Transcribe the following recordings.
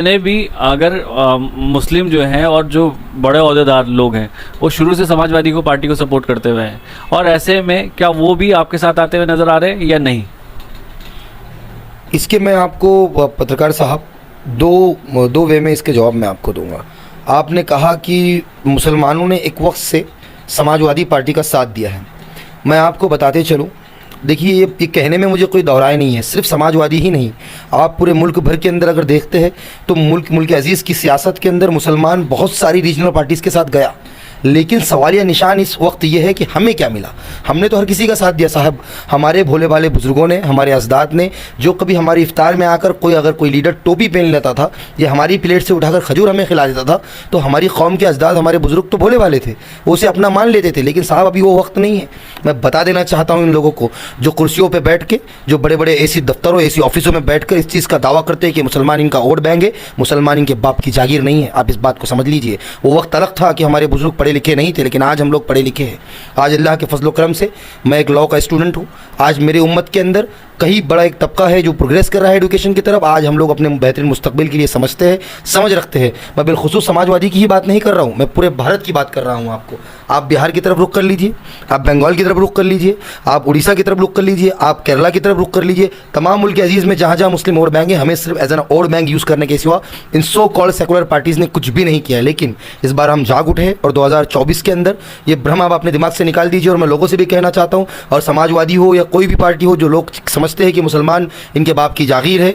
ने भी अगर मुस्लिम जो हैं और जो बड़े ओहदेदार लोग हैं वो शुरू से समाजवादी को पार्टी को सपोर्ट करते हुए हैं, और ऐसे में क्या वो भी आपके साथ आते हुए नज़र आ रहे हैं या नहीं? इसके मैं आपको पत्रकार साहब दो वे में इसके जवाब मैं आपको दूंगा। आपने कहा कि मुसलमानों ने एक वक्त से समाजवादी पार्टी का साथ दिया है। मैं आपको बताते चलूं, देखिए ये कहने में मुझे कोई दोहराए नहीं है, सिर्फ समाजवादी ही नहीं, आप पूरे मुल्क भर के अंदर अगर देखते हैं तो मुल्क अजीज़ की सियासत के अंदर मुसलमान बहुत सारी रीजनल पार्टीज़ के साथ गया, लेकिन सवालिया निशान इस वक्त ये है कि हमें क्या मिला। हमने तो हर किसी का साथ दिया साहब। हमारे भोले भाले बुज़ुर्गों ने, हमारे अजदाद ने, जो कभी हमारी इफ्तार में आकर अगर कोई लीडर टोपी पहन लेता था या हमारी प्लेट से उठाकर खजूर हमें खिला देता था, तो हमारी कौम के अजदाद, हमारे बुज़ुर्ग तो भोले भाले थे, वो उसे अपना मान लेते थे। लेकिन साहब अभी वो वक्त नहीं है। मैं बता देना चाहता हूँ इन लोगों को जो कुर्सियों पर बैठ के, जो बड़े बड़े ऐसी दफ्तरों, ऐसी ऑफिसों में बैठ कर इस चीज़ का दावा करते हैं कि मुसलमान इनका वोट बैंक है, मुसलमान इनके बाप की जागीर नहीं है। आप इस बात को समझ लीजिए। वो वक्त अलग था कि हमारे बुज़ुर्ग पढ़े लिखे नहीं थे, लेकिन आज हम लोग पढ़े लिखे हैं। आज अल्लाह के फजल करम से मैं एक लॉ का स्टूडेंट हूँ। आज मेरी उम्मत के अंदर कहीं बड़ा एक तबका है जो प्रोग्रेस कर रहा है एजुकेशन की तरफ। आज हम लोग अपने बेहतरीन मुस्तकबिल के लिए समझ रखते हैं। मैं बिलखुसूस समाजवादी की ही बात नहीं कर रहा हूँ, मैं पूरे भारत की बात कर रहा हूँ। आपको आप बिहार की तरफ रुख कर लीजिए, आप बंगाल की तरफ रुख कर लीजिए, आप उड़ीसा की तरफ रुख कर लीजिए, आप केरला की तरफ रुख कर लीजिए। तमाम मुल्क अजीज़ में जहाँ जहाँ मुस्लिम वोट बैंक है, हमें सिर्फ as an vote bank use करने के सिवा इन सो कॉल्ड सेकुलर पार्टीज़ ने कुछ भी नहीं किया है। लेकिन इस बार हम जाग उठे और 2024 के अंदर ये भ्रम आप अपने दिमाग से निकाल दीजिए। और मैं लोगों से भी कहना चाहता हूँ, और समाजवादी हो या कोई भी पार्टी हो, जो लोग समझते हैं कि मुसलमान इनके बाप की जागीर है,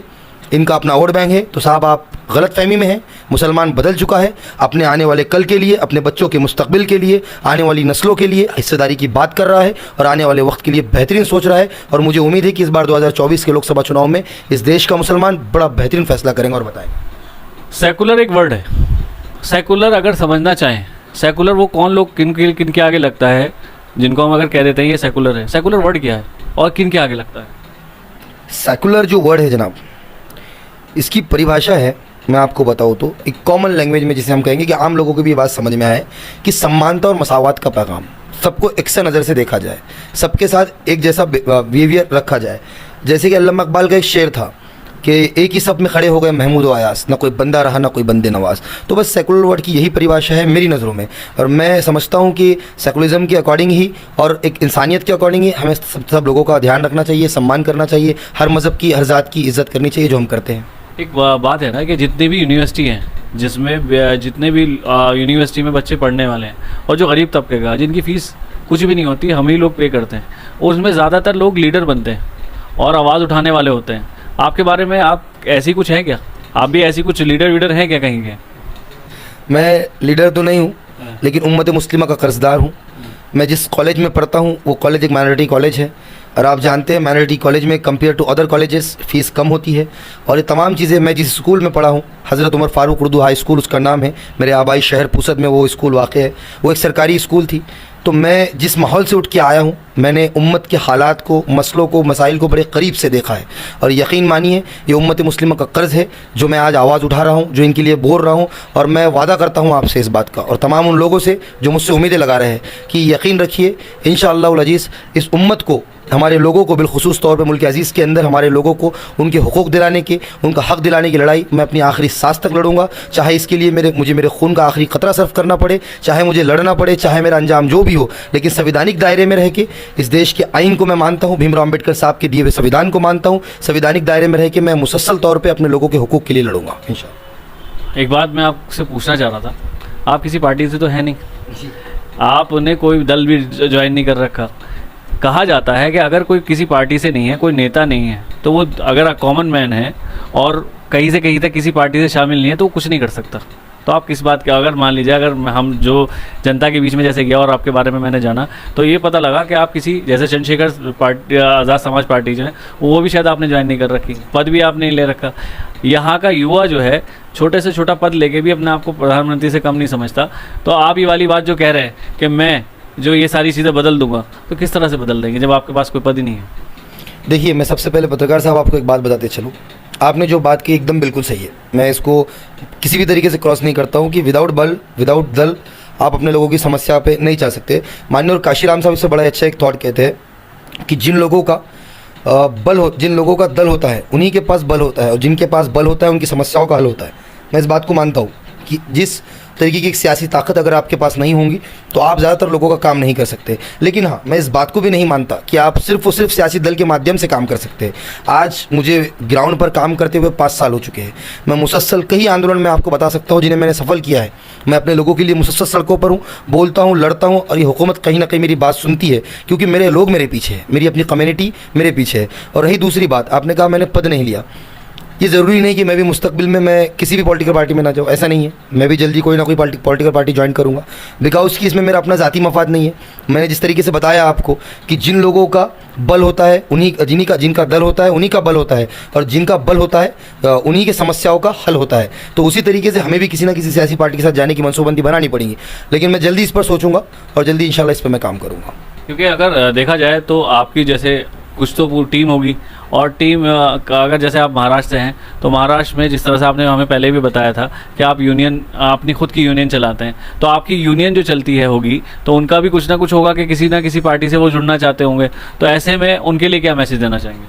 इनका अपना वोट बैंक है, तो साहब आप गलत फहमी में हैं। मुसलमान बदल चुका है। अपने आने वाले कल के लिए, अपने बच्चों के मुस्तकबिल के लिए, आने वाली नस्लों के लिए हिस्सेदारी की बात कर रहा है और आने वाले वक्त के लिए बेहतरीन सोच रहा है। और मुझे उम्मीद है कि इस बार 2024 के लोकसभा चुनाव में इस देश का मुसलमान बड़ा बेहतरीन फैसला करेंगे और बताएंगे। सेकुलर एक वर्ड है। सेकुलर अगर समझना चाहें, सेकुलर वो कौन लोग किन के आगे लगता है जिनको हम अगर कह देते हैं ये सेकुलर है? सेकुलर वर्ड क्या है और किन के आगे लगता है? सेकुलर जो वर्ड है जनाब, इसकी परिभाषा है, मैं आपको बताऊँ तो एक कॉमन लैंग्वेज में जिसे हम कहेंगे कि आम लोगों को भी ये बात समझ में आए कि समानता और मसावत का पैगाम, सबको एक सा नज़र से देखा जाए, सबके साथ एक जैसा बिहेवियर रखा जाए। जैसे कि अल्लामा इकबाल का एक शेर था कि एक ही सब में खड़े हो गए महमूद व अयास, ना कोई बंदा रहा ना कोई बंदे नवाज। तो बस सेकुलर वर्ड की यही परिभाषा है मेरी नज़रों में। और मैं समझता हूँ कि सेकुलरिज्म के अकॉर्डिंग ही और एक इंसानियत के अकॉर्डिंग ही हमें सब लोगों का ध्यान रखना चाहिए, सम्मान करना चाहिए, हर मज़हब की, हर ज़ात की इज़्ज़त करनी चाहिए, जो हम करते हैं। एक बात है ना कि जितनी भी यूनिवर्सिटी हैं, जितने भी यूनिवर्सिटी में बच्चे पढ़ने वाले हैं और जो गरीब तबके का, जिनकी फ़ीस कुछ भी नहीं होती, हम ही लोग पे करते हैं, उसमें ज़्यादातर लोग लीडर बनते हैं और आवाज़ उठाने वाले होते हैं। आपके बारे में आप ऐसी कुछ हैं क्या? आप भी ऐसी कुछ लीडर हैं क्या कहीं के? मैं लीडर तो नहीं हूँ, लेकिन उम्मत मुस्लिमा का कर्जदार हूँ। मैं जिस कॉलेज में पढ़ता हूँ वो कॉलेज एक माइनॉरिटी कॉलेज है, और आप जानते हैं माइनॉरिटी कॉलेज में compare to other colleges fees कम होती है। और ये तमाम चीज़ें, मैं जिस स्कूल में पढ़ा हूँ, हज़रत उमर फ़ारूक उर्दू हाई स्कूल उसका नाम है, मेरे आबाई शहर पूसद में वो स्कूल वाक़ है, वो एक सरकारी स्कूल थी। तो मैं जिस माहौल से उठ के आया हूँ, मैंने उम्मत के हालात को, मसलों को, मसाइल को बड़े करीब से देखा है। और यकीन मानिए ये उम्मत मुस्लिमा का कर्ज़ है जो मैं आज आवाज़ उठा रहा हूँ, जो इनके लिए बोल रहा हूँ। और मैं वादा करता हूँ आपसे इस बात का और तमाम उन लोगों से जो मुझसे उम्मीदें लगा रहे हैं कि यकीन रखिए इंशाअल्लाह अज़ीज़ इस उम्मत को, हमारे लोगों को, बिलखुसूस तौर पर मुल्क अज़ीज़ के अंदर हमारे लोगों को उनके हुकूक़ दिलाने की, उनका हक़ दिलाने की लड़ाई मैं अपनी आखिरी सांस तक लड़ूंगा। चाहे इसके लिए मुझे मेरे खून का आखिरी क़तरा सर्फ करना पड़े, चाहे मुझे लड़ना पड़े, चाहे मेरा अंजाम जो भी हो, लेकिन संविधानिक दायरे में रह के इस देश के आइन को मैं मानता हूँ, भीमराव अम्बेडकर साहब के दिए हुए संविधान को मानता हूँ। संविधानिक दायरे में रह के मैं मुसलसल तौर पर अपने लोगों के हुकूक़ के लिए लड़ूंगा इंशाअल्लाह। एक बात मैं आपसे पूछना चाह रहा था, आप किसी पार्टी से तो है नहीं, आपने कोई दल भी ज्वाइन नहीं कर रखा। कहा जाता है कि अगर कोई किसी पार्टी से नहीं है, कोई नेता नहीं है, तो वो अगर कॉमन मैन है और कहीं से कहीं तक किसी पार्टी से शामिल नहीं है तो वो कुछ नहीं कर सकता। तो आप किस बात के, अगर मान लीजिए अगर हम जो जनता के बीच में जैसे गया और आपके बारे में मैंने जाना, तो ये पता लगा कि आप किसी जैसे चंद्रशेखर पार्टी, आज़ाद समाज पार्टी जो है वो भी शायद आपने ज्वाइन नहीं कर रखी, पद भी आपने ले रखा। यहाँ का युवा जो है छोटे से छोटा पद लेके भी अपने आप को प्रधानमंत्री से कम नहीं समझता। तो आप ये वाली बात जो कह रहे हैं कि मैं जो ये सारी चीज़ें बदल दूंगा, तो किस तरह से बदल देंगे जब आपके पास कोई पद ही नहीं है? देखिए, मैं सबसे पहले पत्रकार साहब आपको एक बात बताते चलूँ। आपने जो बात की एकदम बिल्कुल सही है, मैं इसको किसी भी तरीके से क्रॉस नहीं करता हूँ कि विदाउट बल, विदाउट दल आप अपने लोगों की समस्या पे नहीं जा सकते। माननीय और काशीराम साहब इससे बड़ा अच्छा एक थॉट कहते हैं कि जिन लोगों का जिन लोगों का दल होता है उन्हीं के पास बल होता है, और जिनके पास बल होता है उनकी समस्याओं का हल होता है। मैं इस बात को मानता हूँ कि जिस तरीके की एक सियासी ताकत अगर आपके पास नहीं होंगी तो आप ज़्यादातर लोगों का काम नहीं कर सकते। लेकिन हाँ, मैं इस बात को भी नहीं मानता कि आप सिर्फ और सिर्फ सियासी दल के माध्यम से काम कर सकते हैं। आज मुझे ग्राउंड पर काम करते हुए 5 साल हो चुके हैं। मैं मुसलसल कई आंदोलन में आपको बता सकता हूँ जिन्हें मैंने सफल किया है। मैं अपने लोगों के लिए मुसलसल सड़कों पर हूँ, बोलता हूँ, लड़ता हूँ, और ये हुकूमत कहीं ना कहीं मेरी बात सुनती है क्योंकि मेरे लोग मेरे पीछे हैं, मेरी अपनी कम्युनिटी मेरे पीछे है। और रही दूसरी बात, आपने कहा मैंने पद नहीं लिया, ये ज़रूरी नहीं कि मैं भी मुस्तकबिल में मैं किसी भी पॉलिटिकल पार्टी में ना जाऊँ, ऐसा नहीं है। मैं भी जल्दी कोई ना कोई पॉलिटिकल पार्टी ज्वाइन करूँगा, बिकॉज कि इसमें मेरा अपना ज़ाती मफाद नहीं है। मैंने जिस तरीके से बताया आपको कि जिन लोगों का बल होता है उन्हीं जिनका दल होता है उन्हीं का बल होता है, और जिनका बल होता है उन्हीं के समस्याओं का हल होता है। तो उसी तरीके से हमें भी किसी ना किसी सियासी पार्टी के साथ जाने की मनसूबबंदी बनानी पड़ेगी। लेकिन मैं जल्दी इस पर सोचूंगा और जल्दी इंशाल्लाह इस पर मैं काम करूँगा। क्योंकि अगर देखा जाए तो आपकी जैसे कुछ तो पूरी टीम होगी, और टीम का अगर जैसे आप महाराष्ट्र से हैं तो महाराष्ट्र में जिस तरह से आपने हमें पहले भी बताया था कि आप यूनियन अपनी खुद की यूनियन चलाते हैं, तो आपकी यूनियन जो चलती है होगी तो उनका भी कुछ ना कुछ होगा कि किसी ना किसी पार्टी से वो जुड़ना चाहते होंगे। तो ऐसे में उनके लिए क्या मैसेज देना चाहेंगे?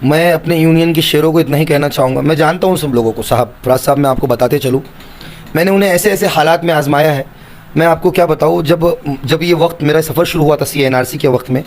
मैं अपने यूनियन के शेरों को इतना ही कहना चाहूँगा, मैं जानता हूँ सब लोगों को साहब, फराज साहब, मैं आपको बताते चलूँ, मैंने उन्हें ऐसे ऐसे हालात में आजमाया है। मैं आपको क्या बताऊँ, जब ये वक्त मेरा सफ़र शुरू हुआ था CNRC के वक्त में,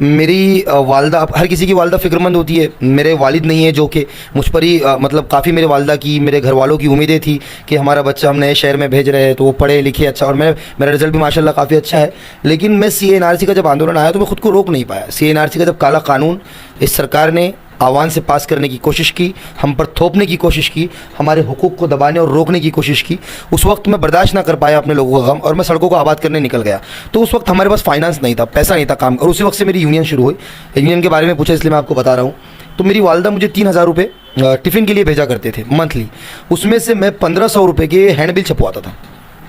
मेरी वालदा, हर किसी की वालदा फ़िक्रमंद होती है, मेरे वालिद नहीं है जो कि मुझ पर ही मतलब काफ़ी मेरे वालदा की, मेरे घर वालों की उम्मीदें थी कि हमारा बच्चा हम नए शहर में भेज रहे हैं तो वो पढ़े लिखे अच्छा, और मेरा रिज़ल्ट भी माशाल्लाह काफ़ी अच्छा है। लेकिन मैं CNRC का जब आंदोलन आया तो मैं खुद को रोक नहीं पाया। CNRC का जब काला कानून इस सरकार ने आवाम से पास करने की कोशिश की, हम पर थोपने की कोशिश की, हमारे हुकूक को दबाने और रोकने की कोशिश की, उस वक्त मैं बर्दाश्त ना कर पाया अपने लोगों का गम, और मैं सड़कों को आबाद करने निकल गया। तो उस वक्त हमारे पास फाइनेंस नहीं था, पैसा नहीं था काम, और उसी वक्त से मेरी यूनियन शुरू हुई। यूनियन के बारे में पूछा इसलिए मैं आपको बता रहा हूँ। तो मेरी वालदा मुझे 3000 रुपये टिफ़िन के लिए भेजा करते थे मंथली, उसमें से मैं 1500 रुपये के हैंड बिल छपवाता था।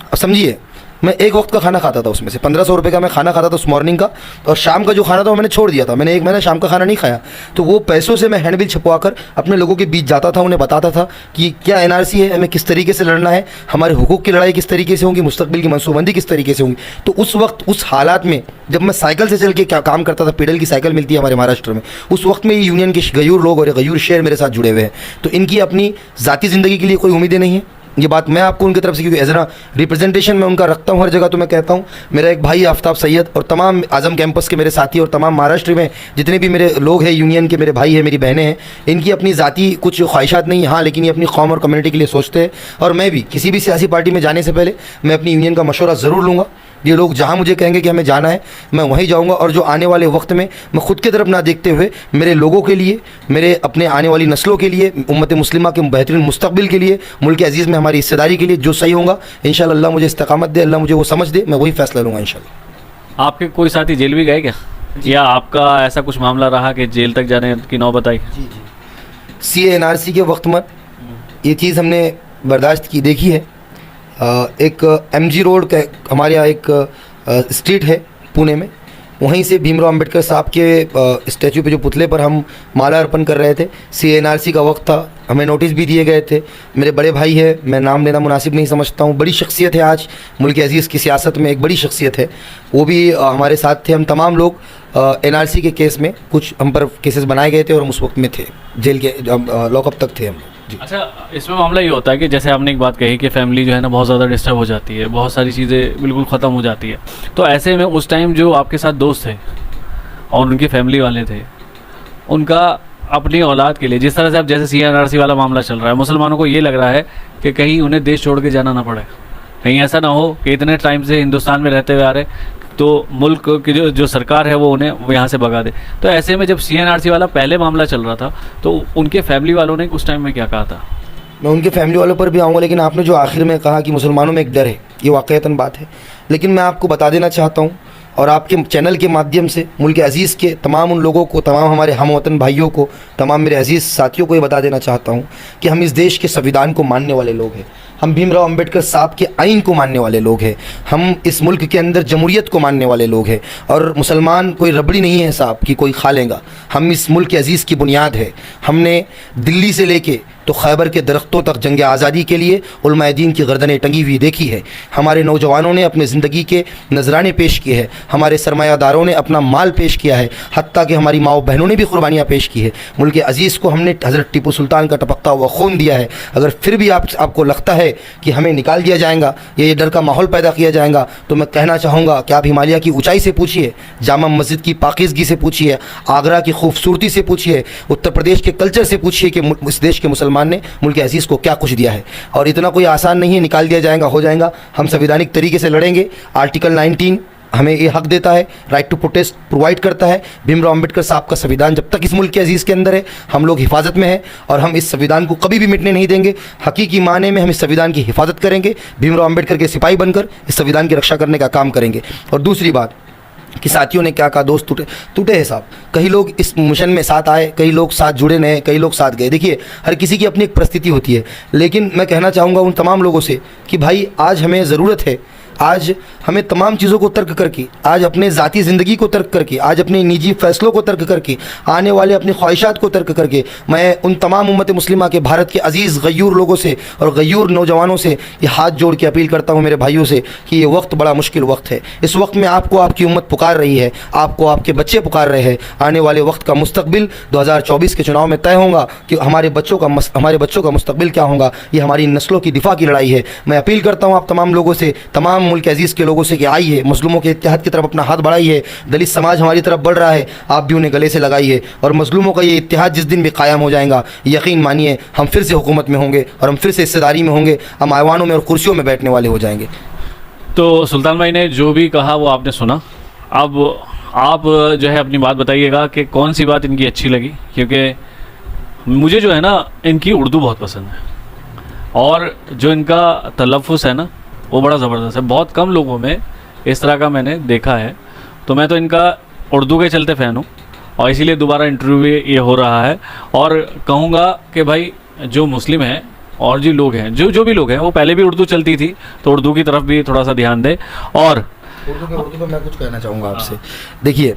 अब समझिए, मैं एक वक्त का खाना खाता था, उसमें से 1500 रुपये का मैं खाना खाता था उस मॉर्निंग का, और शाम का जो खाना था वो मैंने छोड़ दिया था। मैंने 1 महीना शाम का खाना नहीं खाया। तो वो पैसों से मैं हैंड बिल छपवा कर अपने लोगों के बीच जाता था, उन्हें बताता था कि क्या NRC है, हमें किस तरीके से लड़ना है, हमारे हुकूक की लड़ाई किस तरीके से होगी, मुस्तकबिल की मनसूबबंदी किस तरीके से होगी। तो उस वक्त उस हालात में जब मैं साइकिल से चल के क्या काम करता था, पेडल की साइकिल मिलती है हमारे महाराष्ट्र में, उस वक्त में ये यूनियन के गयूर लोग और गयूर शेर मेरे साथ जुड़े हुए हैं। तो इनकी अपनी ज़ाती ज़िंदगी के लिए कोई उम्मीदें नहीं है। ये बात मैं आपको उनकी तरफ से, क्योंकि एज रिप्रेजेंटेशन मैं उनका रखता हूँ हर जगह, तो मैं कहता हूँ मेरा एक भाई आफ्ताब सैयद और तमाम आज़म कैंपस के मेरे साथी और तमाम महाराष्ट्र में जितने भी मेरे लोग हैं यूनियन के, मेरे भाई हैं, मेरी बहनें हैं, इनकी अपनी ज़ाती कुछ ख्वाहिशात नहीं है, हाँ, लेकिन ये अपनी कौम और कम्युनिटी के लिए सोचते हैं। और मैं भी किसी भी सियासी पार्टी में जाने से पहले मैं अपनी यूनियन का मशवरा ज़रूर लूँगा। ये लोग जहाँ मुझे कहेंगे कि हमें जाना है, मैं वहीं जाऊँगा, और जो आने वाले वक्त में मैं खुद की तरफ ना देखते हुए मेरे लोगों के लिए, मेरे अपने आने वाली नस्लों के लिए, उम्मत मुस्लिमा के बेहतरीन मुस्तकबिल के लिए, मुल्क अजीज़ में हमारी हिस्सेदारी के लिए जो सही होगा, इंशाअल्लाह अल्लाह मुझे इस्तकामत दे, अल्लाह मुझे वो समझ दे, मैं वही फ़ैसला लूँगा इंशाअल्लाह। आपके कोई साथी जेल भी गए क्या, या आपका ऐसा कुछ मामला रहा कि जेल तक जाने की नौबत आई? जी, CNRC के वक्त में ये चीज़ हमने बर्दाश्त की, देखी है। एक MG रोड का हमारे यहाँ एक स्ट्रीट है पुणे में, वहीं से भीमराव अंबेडकर साहब के स्टैचू पे जो पुतले पर हम माला अर्पण कर रहे थे, CNRC का वक्त था, हमें नोटिस भी दिए गए थे। मेरे बड़े भाई है, मैं नाम लेना मुनासिब नहीं समझता हूँ, बड़ी शख्सियत है, आज मुल्क अजीज़ की सियासत में एक बड़ी शख्सियत है, वो भी हमारे साथ थे। हम तमाम लोग NRC के केस में, कुछ हम पर केसेस बनाए गए थे और हम उस वक्त में थे, जेल के लॉकअप तक थे हम। अच्छा, इसमें मामला ये होता है कि जैसे आपने एक बात कही कि फैमिली जो है ना बहुत ज़्यादा डिस्टर्ब हो जाती है, बहुत सारी चीज़ें बिल्कुल ख़त्म हो जाती है, तो ऐसे में उस टाइम जो आपके साथ दोस्त थे और उनकी फैमिली वाले थे, उनका अपनी औलाद के लिए, जिस तरह से अब जैसे CNRC वाला मामला चल रहा है, मुसलमानों को ये लग रहा है कि कहीं उन्हें देश छोड़ के जाना ना पड़े, कहीं ऐसा ना हो कि इतने टाइम से हिंदुस्तान में रहते हुए आ रहे तो मुल्क की जो सरकार है वो उन्हें यहाँ से भगा दे। तो ऐसे में जब CNRC वाला पहले मामला चल रहा था तो उनके फैमिली वालों ने उस टाइम में क्या कहा था? मैं उनके फैमिली वालों पर भी आऊँगा, लेकिन आपने जो आखिर में कहा कि मुसलमानों में एक डर है, ये वाक़ईतन बात है। लेकिन मैं आपको बता देना चाहता हूँ और आपके चैनल के माध्यम से मुल्क अजीज़ के तमाम उन लोगों को, तमाम हमारे हम वतन भाइयों को, तमाम मेरे अजीज़ साथियों को ये बता देना चाहता हूँ कि हम इस देश के संविधान को मानने वाले लोग हैं, हम भीमराव अंबेडकर साहब के आइन को मानने वाले लोग हैं, हम इस मुल्क के अंदर जमहूरियत को मानने वाले लोग हैं, और मुसलमान कोई रबड़ी नहीं है साहब कि कोई खा लेगा। हम इस मुल्क के अजीज़ की बुनियाद है। हमने दिल्ली से लेके तो खैबर के दरख्तों तक जंग आज़ादी के लिए उलमाए दीन की गर्दनें टंगी हुई देखी है। हमारे नौजवानों ने अपने ज़िंदगी के नजराने पेश किए हैं, हमारे सरमायादारों ने अपना माल पेश किया है, हत्ता कि हमारी माओ बहनों ने भी कुर्बानियाँ पेश की है। मुल्क अज़ीज़ को हमने हज़रत टीपू सुल्तान का टपकता हुआ खून दिया है। अगर फिर भी आपको लगता है कि हमें निकाल दिया जाएगा या ये डर का माहौल पैदा किया जाएगा, तो मैं कहना चाहूँगा कि आप हिमालय की ऊंचाई से पूछिए, जामा मस्जिद की पाकीज़गी से पूछिए, आगरा की खूबसूरती से पूछिए, उत्तर प्रदेश के कल्चर से पूछिए कि इस देश के मुसलमान ने मुल्क अज़ीज़ को क्या कुछ दिया है। और इतना कोई आसान नहीं है, निकाल दिया जाएगा हो जाएगा। हम संवैधानिक तरीके से लड़ेंगे। आर्टिकल 19 हमें ये हक देता है, राइट टू प्रोटेस्ट प्रोवाइड करता है। भीमराव अम्बेडकर साहब का संविधान जब तक इस मुल्क के अजीज़ के अंदर है, हम लोग हिफाजत में हैं और हम इस संविधान को कभी भी मिटने नहीं देंगे। हकीकी माने में हम इस संविधान की हिफाजत करेंगे, भीमराव अम्बेडकर के सिपाही बनकर इस संविधान की रक्षा करने का काम करेंगे। और दूसरी बात कि साथियों ने क्या कहा, दोस्त टूटे हैं साहब। कई लोग इस मिशन में साथ आए, कई लोग साथ जुड़े नहीं, कई लोग साथ गए। देखिए, हर किसी की अपनी एक परिस्थिति होती है, लेकिन मैं कहना चाहूँगा उन तमाम लोगों से कि भाई आज हमें ज़रूरत है, आज हमें तमाम चीज़ों को तर्क करके, आज अपने ज़ाती ज़िंदगी को तर्क करके, आज अपने निजी फ़ैसलों को तर्क करके, आने वाले अपनी ख्वाहिशात को तर्क करके, मैं उन तमाम उम्मत मुस्लिमा के भारत के अज़ीज़ गयूर लोगों से और गयूर नौजवानों से ये हाथ जोड़ के अपील करता हूँ मेरे भाइयों से कि ये वक्त बड़ा मुश्किल वक्त है। इस वक्त में आपको आपकी उम्मत पुकार रही है, आपको आपके बच्चे पुकार रहे हैं। आने वाले वक्त का मुस्तकबिल 2024 के चुनाव में तय होगा कि हमारे बच्चों का मुस्तकबिल क्या होगा। ये हमारी नस्लों की दिफा की लड़ाई है। मैं अपील करता हूँ आप तमाम लोगों से, तमाम मुल्क अज़ीज़ के लोगों से कि आइए, मज़लूमों के इत्तेहाद की तरफ अपना हाथ बढ़ाइए। दलित समाज हमारी तरफ बढ़ रहा है, आप भी उन्हें गले से लगाइए। और मज़लूमों का ये इत्तेहाद जिस दिन भी कायम हो जाएगा, यकीन मानिए हम फिर से हुकूमत में होंगे और हम फिर से हिस्सेदारी में होंगे, हम ऐवानों में और कुर्सियों में बैठने वाले हो जाएंगे। तो सुल्तान भाई ने जो भी कहा वो आपने सुना। अब आप जो है अपनी बात बताइएगा कि कौन सी बात इनकी अच्छी लगी, क्योंकि मुझे जो है ना इनकी उर्दू बहुत पसंद है और जो इनका तलफ़्फ़ुज़ है ना वो बड़ा ज़बरदस्त है। बहुत कम लोगों में इस तरह का मैंने देखा है। तो मैं तो इनका उर्दू के चलते फ़ैन हूँ और इसीलिए दोबारा इंटरव्यू ये हो रहा है। और कहूँगा कि भाई जो मुस्लिम हैं और जो लोग हैं, जो भी लोग हैं, वो पहले भी उर्दू चलती थी तो उर्दू की तरफ भी थोड़ा सा ध्यान दें। और उर्दू पे मैं कुछ कहना चाहूँगा आपसे। देखिए,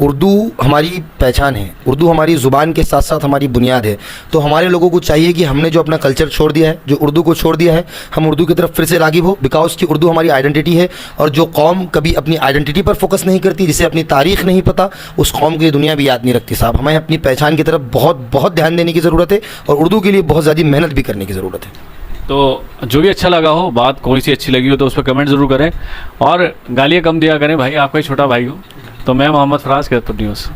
उर्दू हमारी पहचान है, उर्दू हमारी ज़ुबान के साथ साथ हमारी बुनियाद है। तो हमारे लोगों को चाहिए कि हमने जो अपना कल्चर छोड़ दिया है, जो उर्दू को छोड़ दिया है, हम उर्दू की तरफ फिर से राग़िब हो। बिकॉज़ की उर्दू हमारी आइडेंटिटी है और जो कौम कभी अपनी आइडेंटिटी पर फोकस नहीं करती, जिसे अपनी तारीख़ नहीं पता, उस कौम की दुनिया भी याद नहीं रखती साहब। हमें अपनी पहचान की तरफ बहुत बहुत ध्यान देने की ज़रूरत है और उर्दू के लिए बहुत ज़्यादा मेहनत भी करने की ज़रूरत है। तो जो भी अच्छा लगा हो, बात कोई सी अच्छी लगी हो तो उस पर कमेंट ज़रूर करें और गालियाँ कम दिया करें भाई, आपका ही छोटा भाई हो। तो मैं मोहम्मद फराज, कीरतपुर न्यूज़।